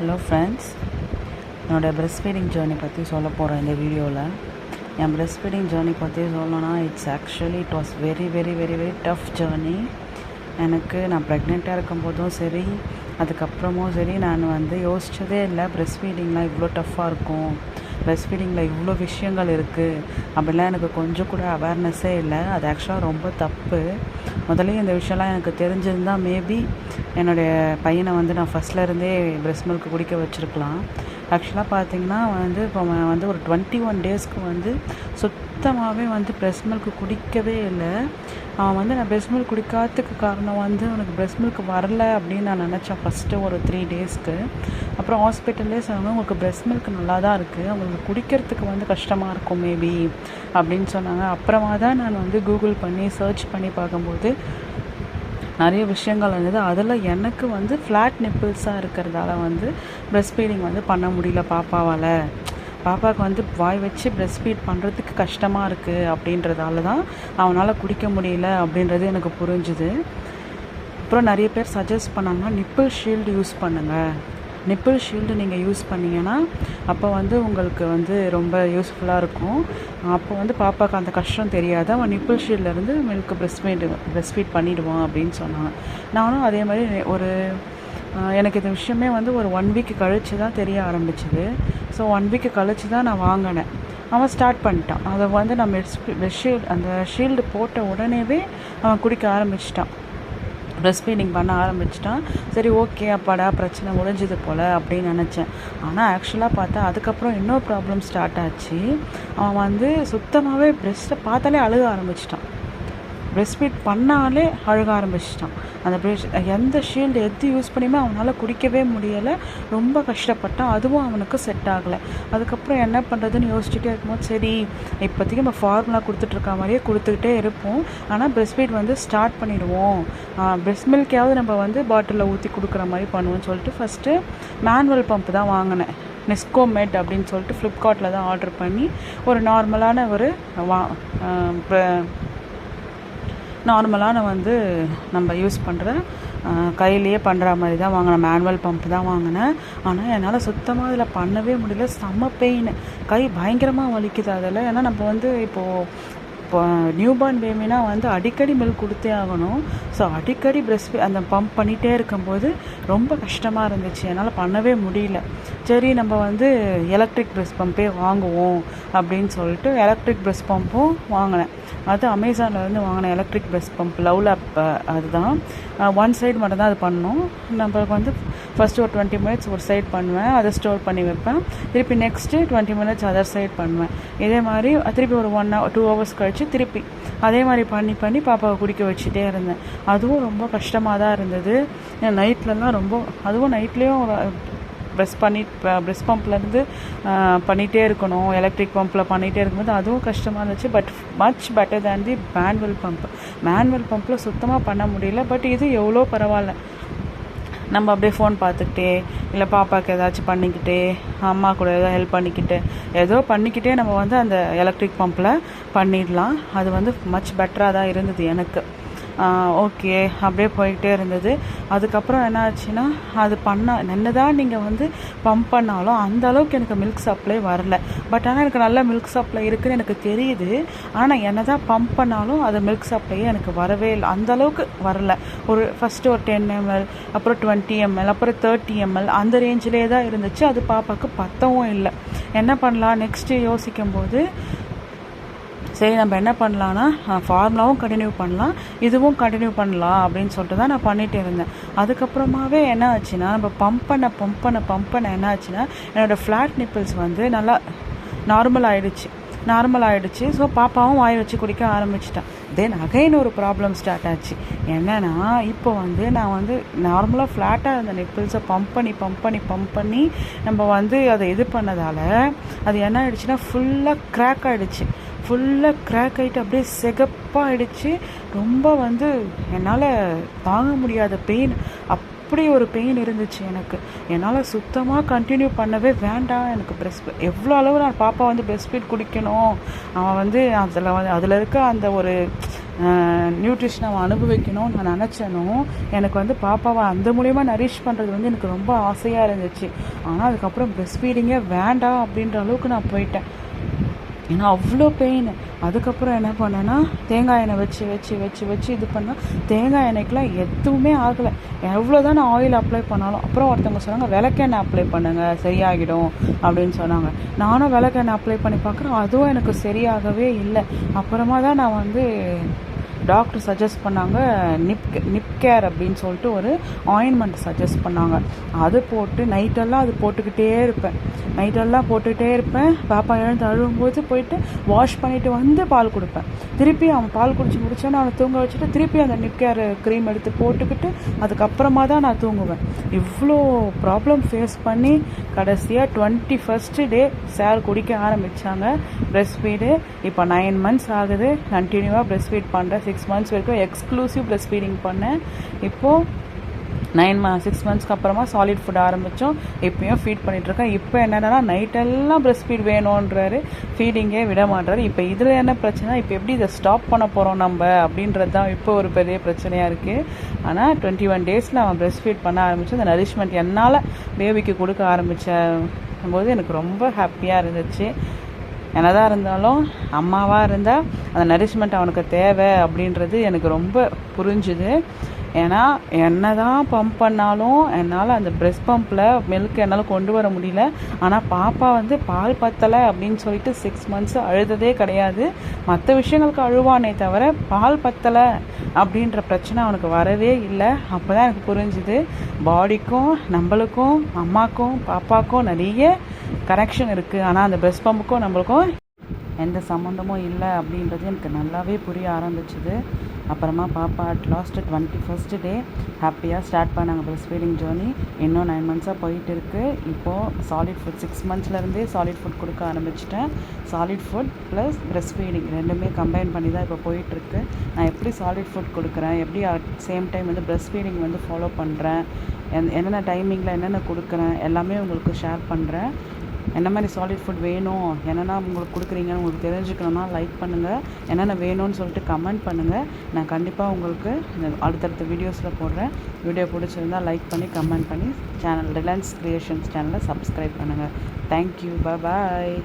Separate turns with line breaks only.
Hello friends, என்னோடய breast feeding journey பற்றி சொல்ல போகிறேன் இந்த வீடியோவில். என் பிரெஸ்ட் ஃபீடிங் ஜேர்னி பற்றி சொல்லணும்னா it was very very very very tough journey. நான் ப்ரெக்னெண்ட்டாக இருக்கும்போதும் சரி, அதுக்கப்புறமும் சரி, நான் யோசித்ததே இல்லை பிரெஸ்ட் ஃபீடிங்லாம் இவ்வளோ டஃப்பாக இருக்கும், பிரெஸ்ட் ஃபீடிங்கில் இவ்வளோ விஷயங்கள் இருக்குது அப்படிலாம் எனக்கு கொஞ்சம் கூட அவேர்னஸ்ஸே இல்லை. அது ஆக்சுவலாக ரொம்ப தப்பு. முதல்ல இந்த விஷயம்லாம் எனக்கு தெரிஞ்சிருந்தால் மேபி என்னுடைய பையனை நான் ஃபஸ்ட்லேருந்தே பிரெஸ்ட் மில்க் குடிக்க வச்சுருக்கலாம். ஆக்சுவலாக பார்த்திங்கன்னா இப்போ அவன் ஒரு 21 டேஸ்க்கு சுத்தமாகவே பிரெஸ்ட் மில்க் குடிக்கவே இல்லை. அவன் நான் பிரெஸ்ட் மில்க் குடிக்காததுக்கு காரணம் அவனுக்கு பிரெஸ்ட் மில்க் வரல அப்படின்னு நான் நினச்சேன் ஃபஸ்ட்டு ஒரு 3 டேஸ்க்கு. அப்புறம் ஹாஸ்பிட்டல்லே சொன்னாங்க, உங்களுக்கு பிரெஸ்ட் மில்க் நல்லா தான் இருக்குது, அவங்களுக்கு குடிக்கிறதுக்கு கஷ்டமாக இருக்கும் மேபி அப்படின்னு சொன்னாங்க. அப்புறமா தான் நான் கூகுள் பண்ணி சர்ச் பண்ணி பார்க்கும்போது நிறைய விஷயங்கள் இருந்தது. அதில் எனக்கு ஃப்ளாட் நிப்பிள்ஸாக இருக்கிறதால பிரெஸ்ட் ஃபீடிங் பண்ண முடியல பாப்பாவுக்கு வாய் வச்சு பிரெஸ்ட் ஃபீட் பண்ணுறதுக்கு கஷ்டமாக இருக்குது அப்படின்றதால தான் அவனால் குடிக்க முடியல அப்படின்றது எனக்கு புரிஞ்சுது. அப்புறம் நிறைய பேர் சஜஸ்ட் பண்ணாங்கன்னா நிப்பிள் ஷீல்டு யூஸ் பண்ணுங்கள். நிப்பிள் ஷீல்டு நீங்கள் யூஸ் பண்ணிங்கன்னா அப்போ உங்களுக்கு ரொம்ப யூஸ்ஃபுல்லாக இருக்கும். அப்போ பாப்பாவுக்கு அந்த கஷ்டம் தெரியாது, அவன் நிப்பிள் ஷீல்ட்லேருந்து மில்க் பிரெஸ்ட் ஃபீட் பண்ணிவிடுவான் அப்படின்னு சொன்னாங்க. நானும் அதே மாதிரி எனக்கு இந்த விஷயமே ஒரு 1 வீக் கழித்து தான் தெரிய ஆரம்பிச்சிது. ஸோ 1 வீக் கழித்து தான் நான் வாங்கினேன். அவன் ஸ்டார்ட் பண்ணிட்டான். அதை நம்ம அந்த ஷீல்டு போட்ட உடனேவே அவன் குடிக்க ஆரம்பிச்சிட்டான், பிரெஸ்ட் ஃபீடிங் பண்ண ஆரம்பிச்சிட்டான். சரி, ஓகே, அப்பாடா பிரச்சனை முடிஞ்சது போல் அப்படின்னு நினச்சேன். ஆனால் ஆக்சுவலாக பார்த்தா அதுக்கப்புறம் இன்னொரு ப்ராப்ளம் ஸ்டார்ட் ஆச்சு. அவன் சுத்தமாகவே பிரெஸ்ட்டை பார்த்தாலே அழுக ஆரம்பிச்சிட்டான். பிரெஸ்ட் ஃபீட் பண்ணாலே அழுக ஆரம்பிச்சிட்டான். அந்த எந்த ஷீல்டு எது யூஸ் பண்ணியுமே அவனால் குடிக்கவே முடியலை, ரொம்ப கஷ்டப்பட்டான். அதுவும் அவனுக்கு செட் ஆகலை. அதுக்கப்புறம் என்ன பண்ணுறதுன்னு யோசிச்சுட்டே இருக்கும்போது சரி, இப்போதைக்கு நம்ம ஃபார்முலா கொடுத்துட்ருக்க மாதிரியே கொடுத்துக்கிட்டே இருப்போம், ஆனால் பிரெஸ்ட் ஃபீட் ஸ்டார்ட் பண்ணிடுவோம், பிரெஸ்ட் மில்க்கையாவது நம்ம பாட்டிலில் ஊற்றி கொடுக்குற மாதிரி பண்ணுவோம்னு சொல்லிட்டு ஃபஸ்ட்டு மேனுவல் பம்ப் தான் வாங்கினேன். நெஸ்கோமெட் அப்படின்னு சொல்லிட்டு ஃப்ளிப்கார்ட்டில் தான் ஆர்டர் பண்ணி ஒரு நார்மலான நம்ம யூஸ் பண்ணுற கையிலேயே பண்ணுற மாதிரி தான் வாங்கினேன், மேனுவல் பம்ப் தான் வாங்கினேன். ஆனால் என்னால் சுத்தமாக அதில் பண்ணவே முடியல, செம்ம பெயின், கை பயங்கரமாக வலிக்குது அதில். ஏன்னா நம்ம இப்போ நியூபார்ன் பேபினா அடிக்கடி மில்க் கொடுத்தே ஆகணும். ஸோ அடிக்கடி பிரெஸ்ட் அந்த பம்ப் பண்ணிகிட்டே இருக்கும்போது ரொம்ப கஷ்டமாக இருந்துச்சு, என்னால் பண்ணவே முடியல. சரி, நம்ம எலக்ட்ரிக் பிரெஸ்ட் பம்பே வாங்குவோம் அப்படின்னு சொல்லிட்டு எலக்ட்ரிக் பிரெஸ்ட் பம்பும் வாங்கினேன். அது அமேசானில் வாங்கினேன் electric breast pump, love lab. அதுதான் ஒன் சைடு மட்டும்தான் அது பண்ணணும். நம்மளுக்கு ஃபஸ்ட்டு ஒரு 20 மினிட்ஸ் ஒரு சைடு பண்ணுவேன், அதை ஸ்டோர் பண்ணி வைப்பேன். திருப்பி நெக்ஸ்ட்டு 20 மினிட்ஸ் அதர் சைடு பண்ணுவேன். இதே மாதிரி திருப்பி ஒரு 1 hour 2 hours கழித்து திருப்பி அதே மாதிரி பண்ணி பாப்பாவை குடிக்க வச்சுட்டே இருந்தேன். அதுவும் ரொம்ப கஷ்டமாக தான் இருந்தது. நைட்லலாம் அதுவும் நைட்லேயும் பிரெஸ்ட் பம்ப்லேருந்து பண்ணிகிட்டே இருக்கணும், எலக்ட்ரிக் பம்பில் பண்ணிகிட்டே இருக்கும்போது அதுவும் கஷ்டமாக இருந்துச்சு. But much better than the manual பம்பில் சுத்தமாக பண்ண முடியல. பட் இது எவ்வளோ பரவாயில்ல, நம்ம அப்படியே ஃபோன் பார்த்துக்கிட்டே இல்லை பாப்பாவுக்கு ஏதாச்சும் பண்ணிக்கிட்டே, அம்மா கூட ஏதோ ஹெல்ப் பண்ணிக்கிட்டே நம்ம அந்த எலக்ட்ரிக் பம்பில் பண்ணிடலாம். அது மச் பெட்டராக தான் இருந்தது எனக்கு. ஓகே, அப்படியே போய்கிட்டே இருந்தது. அதுக்கப்புறம் என்ன ஆச்சுன்னா, அது என்னதான் நீங்கள் பம்ப் பண்ணாலும் அந்த அளவுக்கு எனக்கு மில்க் சப்ளை வரல. பட் ஆனால் எனக்கு நல்ல மில்க் சப்ளை இருக்குதுன்னு எனக்கு தெரியுது. ஆனால் என்ன தான் பம்ப் பண்ணாலும் அது மில்க் சப்ளையே எனக்கு வரவே இல்லை, அந்தளவுக்கு வரல. ஃபஸ்ட்டு ஒரு 10 ml, அப்புறம் 20 ml, அப்புறம் 30 ml அந்த ரேஞ்சிலே தான் இருந்துச்சு. அது பாப்பாவுக்கு பத்தவும் இல்லை. என்ன பண்ணலாம் நெக்ஸ்ட்டு யோசிக்கும்போது, சரி நம்ம என்ன பண்ணலான்னா ஃபார்முலாவும் கண்டினியூ பண்ணலாம், இதுவும் கண்டினியூ பண்ணலாம் அப்படின்னு சொல்லிட்டு தான் நான் பண்ணிகிட்டு இருந்தேன். அதுக்கப்புறமாவே என்ன ஆச்சுன்னா, நம்ம பம்ப் பண்ண என்ன ஆச்சுன்னா, என்னோடய ஃப்ளாட் நிப்பிள்ஸ் நல்லா நார்மல் ஆகிடுச்சு. ஸோ பாப்பாவும் வாய் வச்சு குடிக்க ஆரம்பிச்சிட்டேன். தென் அகைன் ஒரு ப்ராப்ளம் ஸ்டார்ட் ஆச்சு. என்னென்னா, இப்போ நான் நார்மலாக ஃப்ளாட்டாக இருந்த நிப்பிள்ஸை பம்ப் பண்ணி நம்ம அதை இது பண்ணதால் அது என்ன ஆகிடுச்சுன்னா ஃபுல்லாக க்ராக் ஆகிட்டு அப்படியே சிகப்பாகிடுச்சு. ரொம்ப என்னால் தாங்க முடியாத பெயின். அப்படி ஒரு பெயின் இருந்துச்சு எனக்கு. என்னால் சுத்தமாக கண்டினியூ பண்ணவே வேண்டாம். எனக்கு எவ்வளோ அளவு நான் பாப்பா வந்து பிரஸ்ட் ஃபீட் குடிக்கணும், அவன் வந்து அதில் இருக்க அந்த ஒரு நியூட்ரிஷன் அவன் அனுபவிக்கணும்னு நான் நினச்சேனோ, எனக்கு வந்து பாப்பாவை அந்த மூலிமா நரிஷ் பண்ணுறது வந்து எனக்கு ரொம்ப ஆசையாக இருந்துச்சு. ஆனால் அதுக்கப்புறம் பிரஸ்ட் ஃபீடிங்கே வேண்டாம் அப்படின்ற அளவுக்கு நான் போயிட்டேன். ஏன்னா அவ்வளோ பெயின். அதுக்கப்புறம் என்ன பண்ணேன்னா, தேங்காய் எண்ணெய் வச்சு வச்சு வச்சு வச்சு இது பண்ணால் தேங்காய் எண்ணெய்க்கெலாம் எதுவுமே ஆகலை. எவ்வளோ தான் நான் ஆயில் அப்ளை பண்ணாலும். அப்புறம் ஒருத்தவங்க சொன்னாங்க, விளக்கெண்ணெய் அப்ளை பண்ணுங்கள் சரியாகிடும் அப்படின்னு சொன்னாங்க. நானும் விளக்கெண்ணெய் அப்ளை பண்ணி பார்க்குறேன், அதுவும் எனக்கு சரியாகவே இல்லை. அப்புறமா தான் நான் வந்து டாக்டர் சஜஸ்ட் பண்ணாங்க, நிப் கேர் அப்படின்னு சொல்லிட்டு ஒரு ஆயின்மெண்ட் சஜஸ்ட் பண்ணாங்க. அது போட்டு நைட்டெல்லாம் அது போட்டுக்கிட்டே இருப்பேன். பாப்பா எழுந்து அழுகும்போது போயிட்டு வாஷ் பண்ணிவிட்டு வந்து பால் கொடுப்பேன். திருப்பி அவன் பால் குடிச்சு முடிச்சோன்னு அவனை தூங்க வச்சுட்டு திருப்பி அந்த நிப் கேர் க்ரீம் எடுத்து போட்டுக்கிட்டு அதுக்கப்புறமா தான் நான் தூங்குவேன். இவ்வளோ ப்ராப்ளம் ஃபேஸ் பண்ணி கடைசியாக 21st டே சார் குடிக்க ஆரம்பித்தாங்க பிரஸ்ட் ஃபீடு. இப்போ 9 months ஆகுது. கண்டினியூவாக பிரஸ்ட் ஃபீட் பண்ணுறேன். 6 months வரைக்கும் எக்ஸ்க்ளூசிவ் பிரஸ்ட் ஃபீடிங் பண்ணேன். இப்போது 6 monthsக்கு அப்புறமா சாலிட் ஃபுட் ஆரம்பித்தோம். இப்போயும் ஃபீட் பண்ணிகிட்ருக்கேன். இப்போ என்னென்னா நைட்டெல்லாம் பிரஸ்ட் ஃபீட் வேணுன்றாரு, ஃபீடிங்கே விட மாட்டாரு. இப்போ இதில் என்ன பிரச்சனை, இப்போ எப்படி இதை ஸ்டாப் பண்ண போகிறோம் நம்ம அப்படின்றது தான் இப்போ ஒரு பெரிய பிரச்சனையாக இருக்குது. ஆனால் 21 daysல அவன் பிரஸ்ட் ஃபீட் பண்ண ஆரம்பித்து அந்த நரிஷ்மெண்ட் என்னால் பேபிக்கு கொடுக்க ஆரம்பித்த போது எனக்கு ரொம்ப ஹாப்பியாக இருந்துச்சு. என்னதான் இருந்தாலும் அம்மாவாக இருந்தால் அந்த நரிஷ்மெண்ட் அவனுக்கு தேவை அப்படின்றது எனக்கு ரொம்ப புரிஞ்சுது. ஏன்னா என்ன தான் பம்ப் பண்ணாலும் என்னால் அந்த பிரஸ்ட் பம்பில் மில்க் என்னால் கொண்டு வர முடியல. ஆனால் பாப்பா வந்து பால் பத்தலை அப்படின்னு சொல்லிட்டு 6 months அழுததே கிடையாது. மற்ற விஷயங்களுக்கு அழுவானே தவிர பால் பத்தலை அப்படின்ற பிரச்சனை அவனுக்கு வரவே இல்லை. அப்போ தான் எனக்கு புரிஞ்சுது, பாடிக்கும் நம்மளுக்கும் அம்மாக்கும் பாப்பாக்கும் நிறைய கனெக்ஷன் இருக்குது. ஆனால் அந்த பிரஸ்ட் பம்புக்கும் நம்மளுக்கும் எந்த சம்மந்தமும் இல்லை அப்படின்றது எனக்கு நல்லாவே புரிய ஆரம்பிச்சுது. அப்புறமா பாப்பா அட் லாஸ்ட் 21st டே ஹாப்பியாக ஸ்டார்ட் பண்ணாங்க பிரஸ்ட் ஃபீடிங் ஜேர்னி. இன்னும் 9 months போயிட்டு இருக்குது. இப்போது சாலிட் ஃபுட் 6 monthsலேருந்தே சாலிட் ஃபுட் கொடுக்க ஆரம்பிச்சிட்டேன். Solid food plus breast feeding ரெண்டுமே கம்பைன் பண்ணி தான் இப்போ போயிட்டுருக்கு. நான் எப்படி சாலிட் ஃபுட் கொடுக்குறேன், எப்படி அட் சேம் டைம் வந்து பிரஸ்ட் ஃபீடிங் வந்து ஃபாலோ பண்ணுறேன், என்னென்ன டைமிங்கில் என்னென்ன கொடுக்குறேன் எல்லாமே உங்களுக்கு ஷேர் பண்ணுறேன். என்ன மாதிரி சாலிட் ஃபுட் வேணும், என்னென்னா உங்களுக்கு கொடுக்குறீங்கன்னு உங்களுக்கு தெரிஞ்சுக்கணுன்னா லைக் பண்ணுங்கள். என்னென்ன வேணும்னு சொல்லிட்டு கமெண்ட் பண்ணுங்கள். நான் கண்டிப்பாக உங்களுக்கு அடுத்தடுத்த வீடியோஸில் போடுறேன். வீடியோ பிடிச்சிருந்தால் லைக் பண்ணி கமெண்ட் பண்ணி ரிலையன்ஸ் கிரியேஷன்ஸ் சேனலை சப்ஸ்கிரைப் பண்ணுங்கள். தேங்க்யூ, பாய்.